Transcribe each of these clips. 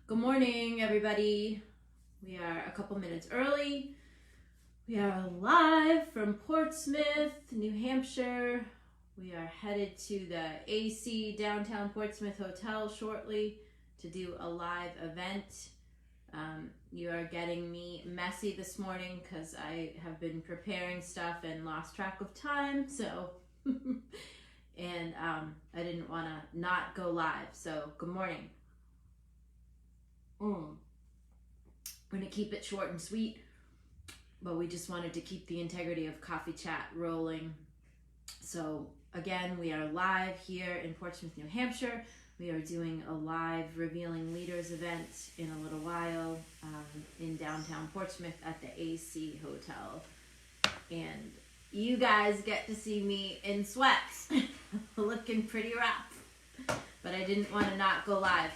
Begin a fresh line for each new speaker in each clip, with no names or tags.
Good morning, everybody. We are a couple minutes early. We are live from Portsmouth, New Hampshire. We are headed to the AC downtown Portsmouth Hotel shortly to do a live event. You are getting me messy this morning because I have been preparing stuff and lost track of time. So, and I didn't want to not go live. So, good morning. We're going to keep it short and sweet, but we just wanted to keep the integrity of Coffee Chat rolling. So again, we are live here in Portsmouth, New Hampshire. We are doing a live Revealing Leaders event in a little while in downtown Portsmouth at the AC Hotel. And you guys get to see me in sweats, looking pretty rough, but I didn't want to not go live.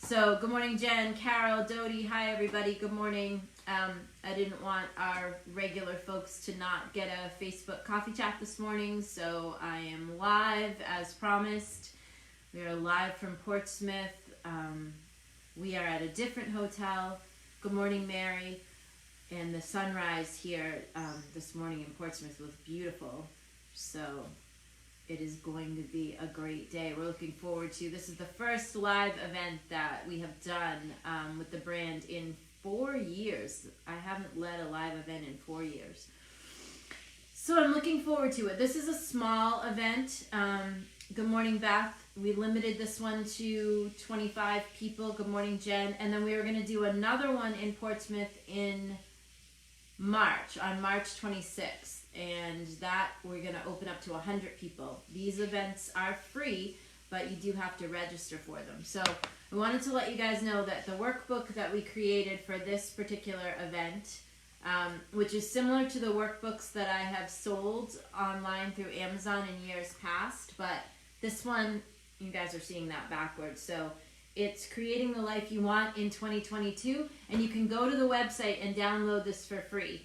So, good morning, Jen, Carol, Dodie. Hi, everybody. Good morning. I didn't want our regular folks to not get a Facebook coffee chat this morning, so I am live as promised. We are live from Portsmouth. We are at a different hotel. Good morning, Mary. And the sunrise here this morning in Portsmouth was beautiful. So it is going to be a great day. We're looking forward to. This is the first live event that we have done with the brand in 4 years. I haven't led a live event in 4 years. So I'm looking forward to it. This is a small event. Good morning, Beth. We limited this one to 25 people. Good morning, Jen. And then we were going to do another one in Portsmouth in March, on March 26th. And that we're going to open up to 100 people. These events are free, but you do have to register for them. So I wanted to let you guys know that the workbook that we created for this particular event, which is similar to the workbooks that I have sold online through Amazon in years past, but this one, you guys are seeing that backwards. So it's Creating the Life You Want in 2022, and you can go to the website and download this for free.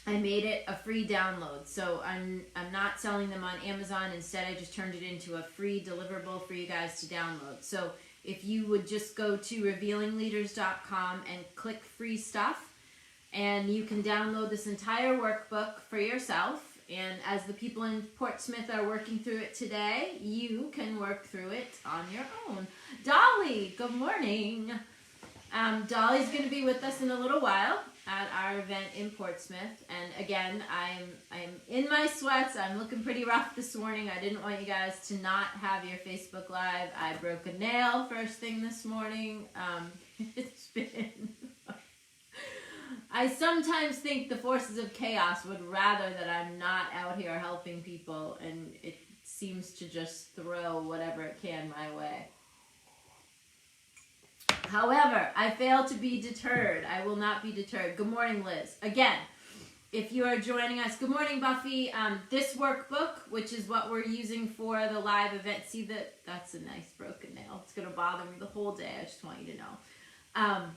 I made it a free download, so I'm not selling them on Amazon. Instead, I just turned it into a free deliverable for you guys to download. So if you would just go to revealingleaders.com and click free stuff, and you can download this entire workbook for yourself. And as the people in Portsmouth are working through it today, you can work through it on your own. Dolly, good morning. Dolly's going to be with us in a little while at our event in Portsmouth. And again, I'm in my sweats. I'm looking pretty rough this morning. I didn't want you guys to not have your Facebook Live. I broke a nail first thing this morning. It's been... I sometimes think the forces of chaos would rather that I'm not out here helping people, and it seems to just throw whatever it can my way. However, I fail to be deterred. I will not be deterred. Good morning, Liz. Again, if you are joining us, good morning, Buffy. This workbook, which is what we're using for the live event, see that's a nice broken nail. It's going to bother me the whole day. I just want you to know.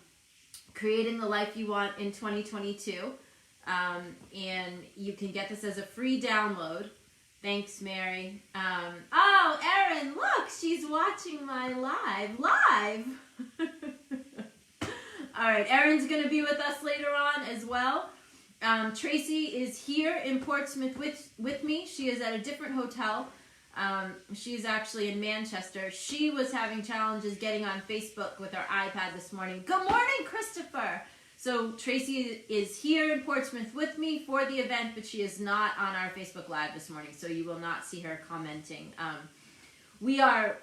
Creating the Life You Want in 2022. And you can get this as a free download. Thanks, Mary. Oh, Erin, look, she's watching my live. All right, Erin's going to be with us later on as well. Tracy is here in Portsmouth with me. She is at a different hotel. She's actually in Manchester. She was having challenges getting on Facebook with her iPad this morning. Good morning, Christopher. So Tracy is here in Portsmouth with me for the event, but she is not on our Facebook Live this morning, so you will not see her commenting. We are,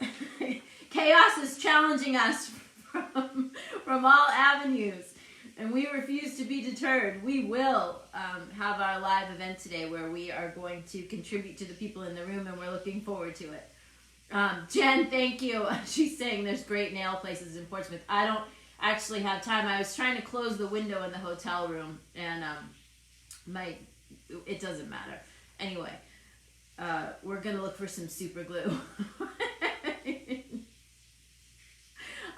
chaos is challenging us from all avenues, and we refuse to be deterred. We will have our live event today where we are going to contribute to the people in the room, and we're looking forward to it. Jen, thank you. She's saying there's great nail places in Portsmouth. I don't actually have time. I was trying to close the window in the hotel room, and it doesn't matter. Anyway, we're going to look for some super glue.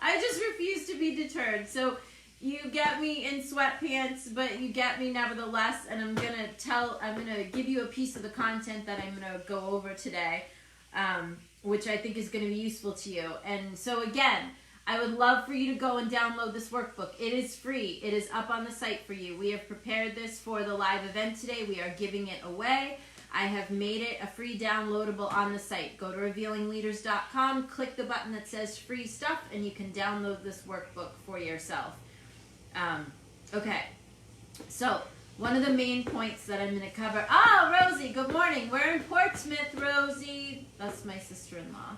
I just refuse to be deterred. So you get me in sweatpants, but you get me nevertheless, and I'm going to give you a piece of the content that I'm going to go over today, which I think is going to be useful to you. And so again, I would love for you to go and download this workbook. It is free. It is up on the site for you. We have prepared this for the live event today. We are giving it away. I have made it a free downloadable on the site. Go to revealingleaders.com, click the button that says free stuff, and you can download this workbook for yourself. Okay, so one of the main points that I'm going to cover. Oh, Rosie, good morning. We're in Portsmouth, Rosie. That's my sister-in-law,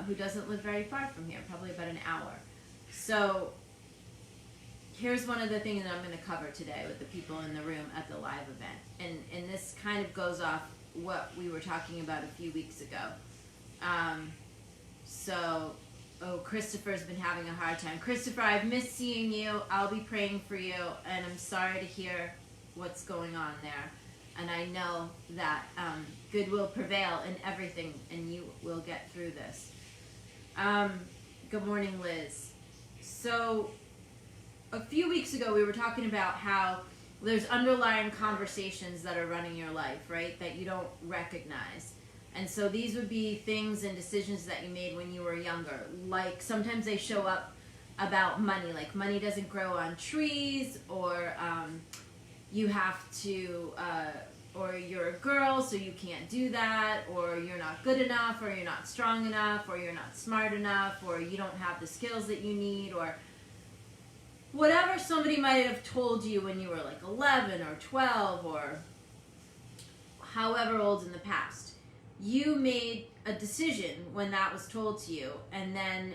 who doesn't live very far from here, probably about an hour. So here's one of the things that I'm going to cover today with the people in the room at the live event. And this kind of goes off what we were talking about a few weeks ago. Christopher's been having a hard time. Christopher, I've missed seeing you. I'll be praying for you, and I'm sorry to hear what's going on there. And I know that good will prevail in everything, and you will get through this. Good morning, Liz. So a few weeks ago, we were talking about how there's underlying conversations that are running your life, right, that you don't recognize. And so these would be things and decisions that you made when you were younger. Like sometimes they show up about money, like money doesn't grow on trees, or you have to, or you're a girl so you can't do that, or you're not good enough, or you're not strong enough, or you're not smart enough, or you don't have the skills that you need, or whatever somebody might have told you when you were like 11 or 12 or however old in the past. You made a decision when that was told to you, and then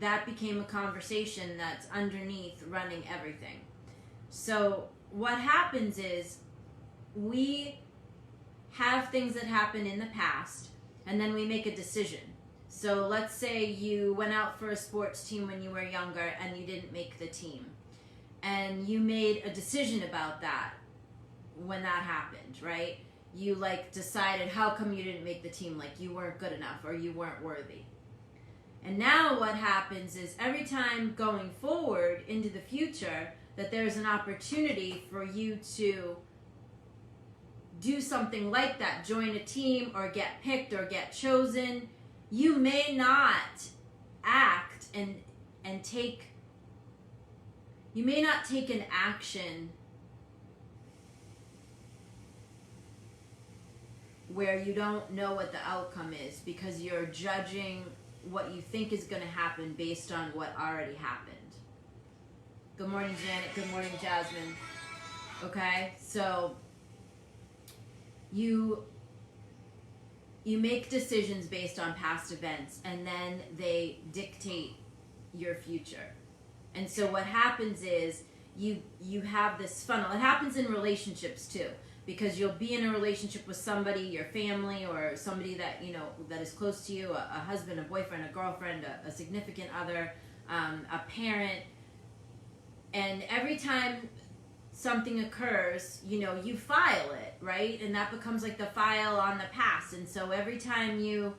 that became a conversation that's underneath running everything. So what happens is we have things that happen in the past, and then we make a decision. So let's say you went out for a sports team when you were younger and you didn't make the team. And you made a decision about that when that happened, right? You decided how come you didn't make the team, like you weren't good enough or you weren't worthy. And now what happens is every time going forward into the future that there's an opportunity for you to do something like that, join a team or get picked or get chosen, you may not act and take, you may not take an action where you don't know what the outcome is because you're judging what you think is going to happen based on what already happened. Good morning, Janet. Good morning, Jasmine. Okay, so you make decisions based on past events, and then they dictate your future. And so what happens is you have this funnel. It happens in relationships too, because you'll be in a relationship with somebody, your family, or somebody that that is close to you, a husband, a boyfriend, a girlfriend, a significant other, a parent. And every time something occurs, you file it, right? And that becomes like the file on the past. And so every time you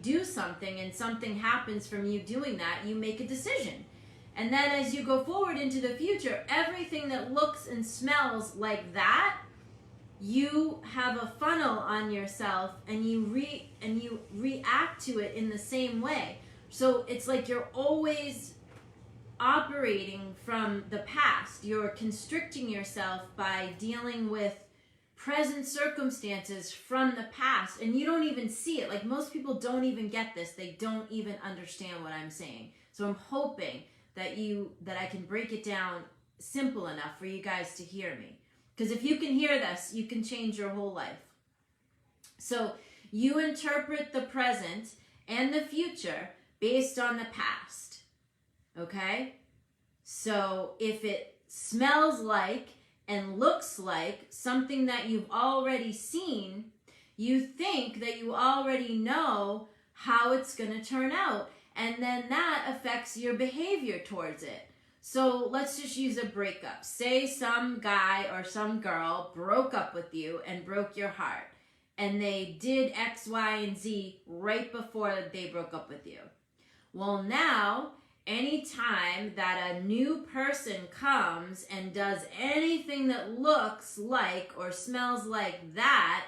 do something and something happens from you doing that, you make a decision. And then as you go forward into the future, everything that looks and smells like that, you have a funnel on yourself and you react to it in the same way. So it's like you're always operating from the past. You're constricting yourself by dealing with present circumstances from the past, and you don't even see it. Like most people don't even get this. They don't even understand what I'm saying. So I'm hoping that I can break it down simple enough for you guys to hear me. Because if you can hear this, you can change your whole life. So you interpret the present and the future based on the past. Okay? So if it smells like and looks like something that you've already seen, you think that you already know how it's going to turn out. And then that affects your behavior towards it. So let's just use a breakup. Say some guy or some girl broke up with you and broke your heart. And they did X, Y, and Z right before they broke up with you. Well, now, anytime that a new person comes and does anything that looks like or smells like that,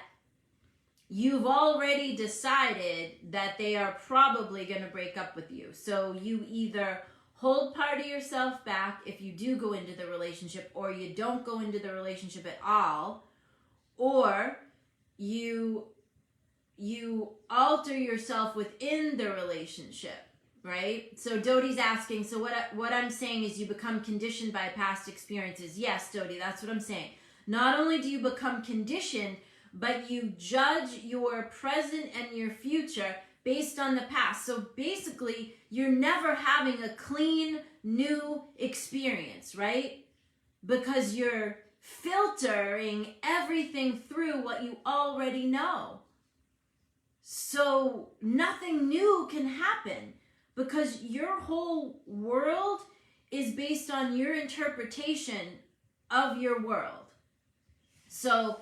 you've already decided that they are probably going to break up with you. So you either hold part of yourself back if you do go into the relationship, or you don't go into the relationship at all, or you alter yourself within the relationship, right? So Dodie's asking, so what I'm saying is you become conditioned by past experiences. Yes, Dodie, that's what I'm saying. Not only do you become conditioned, but you judge your present and your future based on the past. So basically, you're never having a clean, new experience, right? Because you're filtering everything through what you already know. So nothing new can happen because your whole world is based on your interpretation of your world. So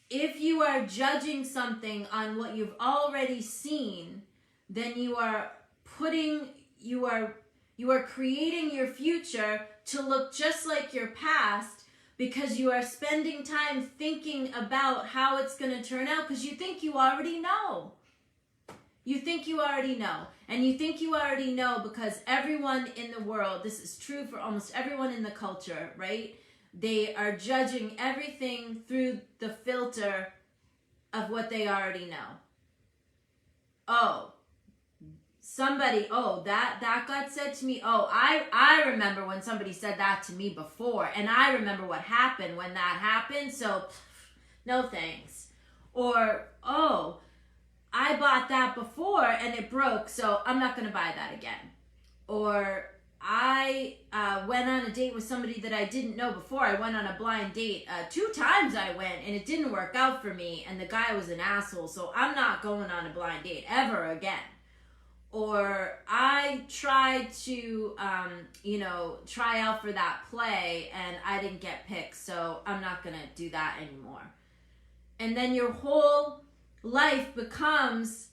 if you are judging something on what you've already seen, then you are creating your future to look just like your past, because you are spending time thinking about how it's going to turn out because you think you already know. You think you already know. And you think you already know because everyone in the world, this is true for almost everyone in the culture, right? They are judging everything through the filter of what they already know. Oh, that got said to me. Oh, I remember when somebody said that to me before, and I remember what happened when that happened, so no thanks. Or, oh, I bought that before and it broke, so I'm not going to buy that again. Or, I went on a date with somebody that I didn't know before. I went on a blind date. 2 times I went, and it didn't work out for me, and the guy was an asshole, so I'm not going on a blind date ever again. Or I tried to, try out for that play, and I didn't get picked, so I'm not going to do that anymore. And then your whole life becomes...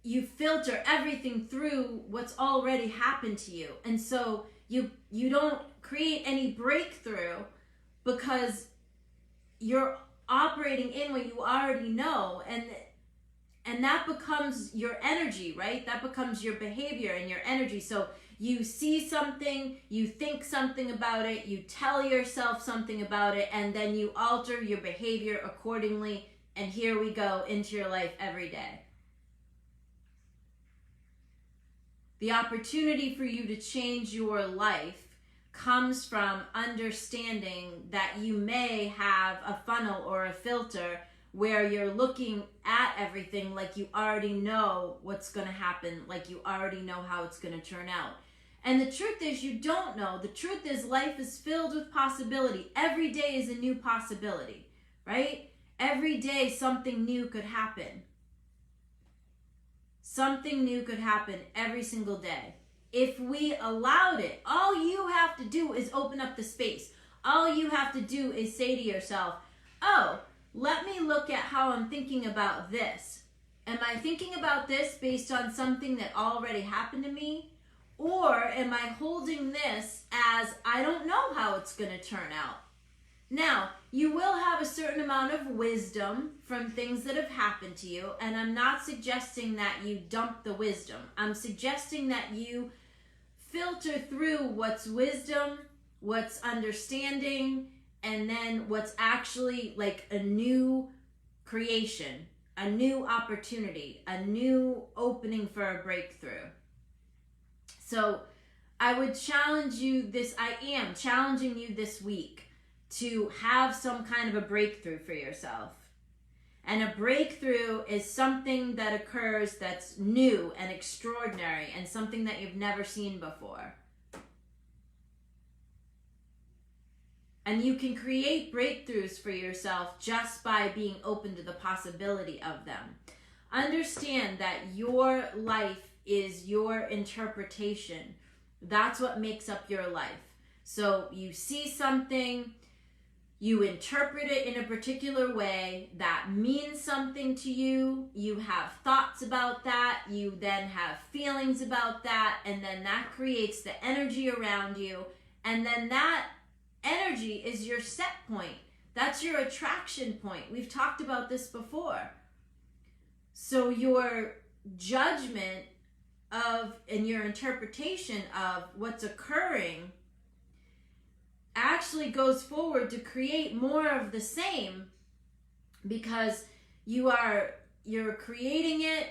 you filter everything through what's already happened to you. And so you don't create any breakthrough because you're operating in what you already know. And that becomes your energy, right? That becomes your behavior and your energy. So you see something, you think something about it, you tell yourself something about it, and then you alter your behavior accordingly. And here we go into your life every day. The opportunity for you to change your life comes from understanding that you may have a funnel or a filter where you're looking at everything like you already know what's going to happen, like you already know how it's going to turn out. And the truth is, you don't know. The truth is, life is filled with possibility. Every day is a new possibility, right? Every day something new could happen. Something new could happen every single day. If we allowed it, all you have to do is open up the space. All you have to do is say to yourself, oh, let me look at how I'm thinking about this. Am I thinking about this based on something that already happened to me? Or am I holding this as I don't know how it's going to turn out? Now, you will have a certain amount of wisdom from things that have happened to you, and I'm not suggesting that you dump the wisdom. I'm suggesting that you filter through what's wisdom, what's understanding, and then what's actually like a new creation, a new opportunity, a new opening for a breakthrough. So I would challenge you I am challenging you this week to have some kind of a breakthrough for yourself. And a breakthrough is something that occurs that's new and extraordinary and something that you've never seen before. And you can create breakthroughs for yourself just by being open to the possibility of them. Understand that your life is your interpretation. That's what makes up your life. So you see something, you interpret it in a particular way that means something to you. You have thoughts about that. You then have feelings about that. And then that creates the energy around you. And then that energy is your set point. That's your attraction point. We've talked about this before. So your judgment of and your interpretation of what's occurring actually goes forward to create more of the same, because you're creating it,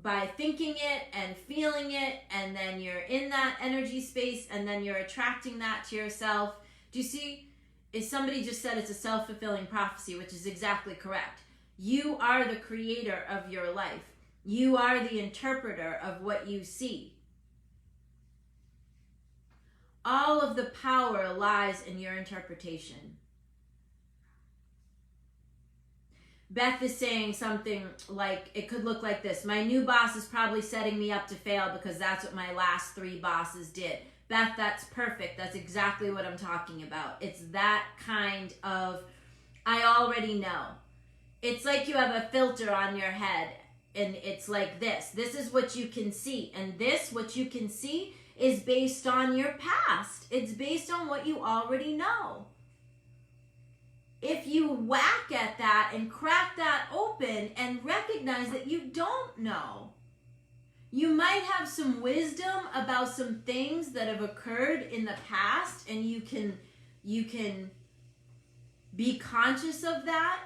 by thinking it and feeling it, and then you're in that energy space, and then you're attracting that to yourself. Do you see? If somebody just said it's a self-fulfilling prophecy, which is exactly correct. You are the creator of your life. You are the interpreter of what you see. All of the power lies in your interpretation. Beth is saying something like, it could look like this. My new boss is probably setting me up to fail because that's what my last 3 bosses did. Beth, that's perfect. That's exactly what I'm talking about. It's that kind of, I already know. It's like you have a filter on your head, and it's like this. This is what you can see. And this, what you can see, is based on your past. It's based on what you already know. If you whack at that and crack that open and recognize that you don't know, you might have some wisdom about some things that have occurred in the past, and you can be conscious of that.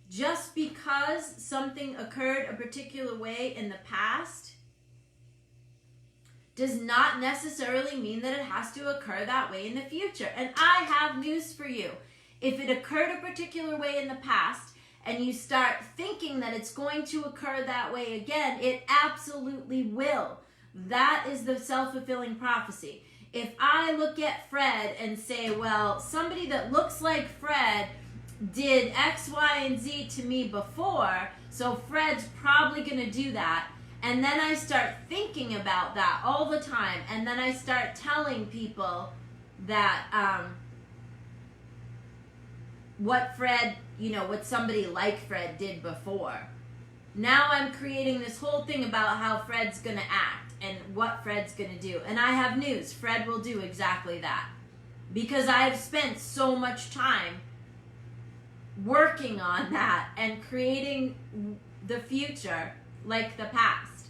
Just because something occurred a particular way in the past does not necessarily mean that it has to occur that way in the future. And I have news for you. If it occurred a particular way in the past and you start thinking that it's going to occur that way again, it absolutely will. That is the self-fulfilling prophecy. If I look at Fred and say, well, somebody that looks like Fred did X, Y, and Z to me before, so Fred's probably going to do that. And then I start thinking about that all the time. And then I start telling people that what Fred, what somebody like Fred did before. Now I'm creating this whole thing about how Fred's going to act and what Fred's going to do. And I have news. Fred will do exactly that. Because I've spent so much time working on that and creating the future like the past.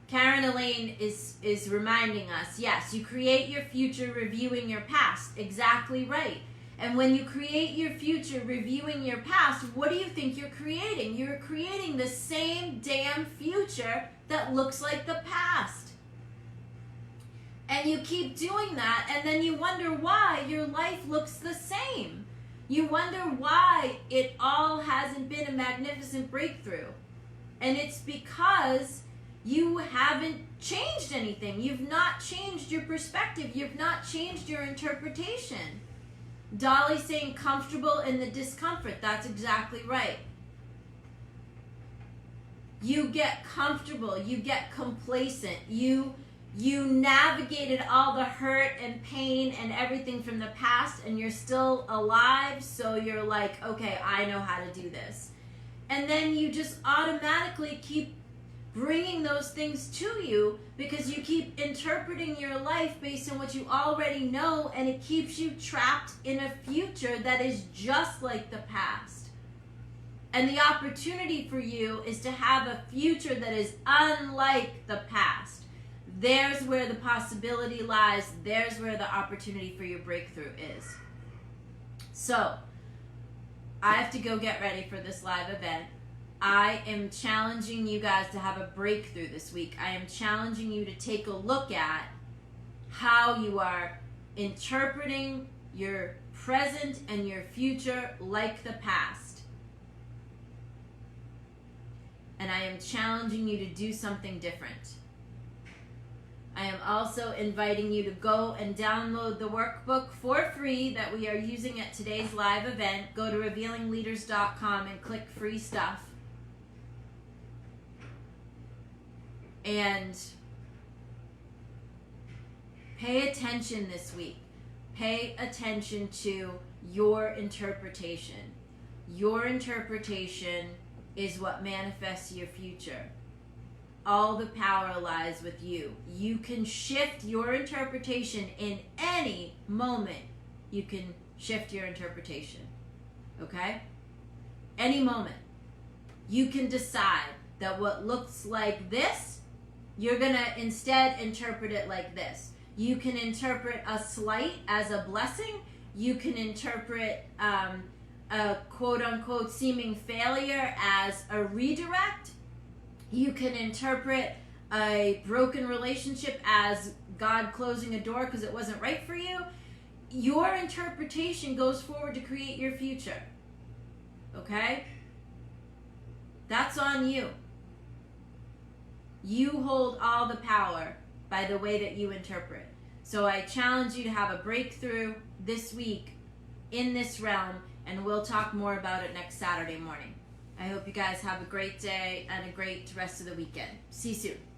Karen Elaine is reminding us, yes, you create your future reviewing your past. Exactly right. And when you create your future reviewing your past, what do you think you're creating? You're creating the same damn future that looks like the past. And you keep doing that, and then you wonder why your life looks the same. You wonder why it all hasn't been a magnificent breakthrough. And it's because you haven't changed anything. You've not changed your perspective. You've not changed your interpretation. Dolly saying comfortable in the discomfort. That's exactly right. You get comfortable. You get complacent. You navigated all the hurt and pain and everything from the past, and you're still alive, so you're like, okay, I know how to do this. And then you just automatically keep bringing those things to you because you keep interpreting your life based on what you already know, and it keeps you trapped in a future that is just like the past. And the opportunity for you is to have a future that is unlike the past. There's where the possibility lies. There's where the opportunity for your breakthrough is. So, I have to go get ready for this live event. I am challenging you guys to have a breakthrough this week. I am challenging you to take a look at how you are interpreting your present and your future like the past. And I am challenging you to do something different. I am also inviting you to go and download the workbook for free that we are using at today's live event. Go to revealingleaders.com and click free stuff. And pay attention this week. Pay attention to your interpretation. Your interpretation is what manifests your future. all the power lies with you. You can shift your interpretation in any moment. You can shift your interpretation. Okay? Any moment. You can decide that what looks like this, you're going to instead interpret it like this. You can interpret a slight as a blessing. You can interpret a quote-unquote seeming failure as a redirect. You can interpret a broken relationship as God closing a door because it wasn't right for you. Your interpretation goes forward to create your future. Okay? That's on you. You hold all the power by the way that you interpret. So I challenge you to have a breakthrough this week in this realm, and we'll talk more about it next Saturday morning. I hope you guys have a great day and a great rest of the weekend. See you soon.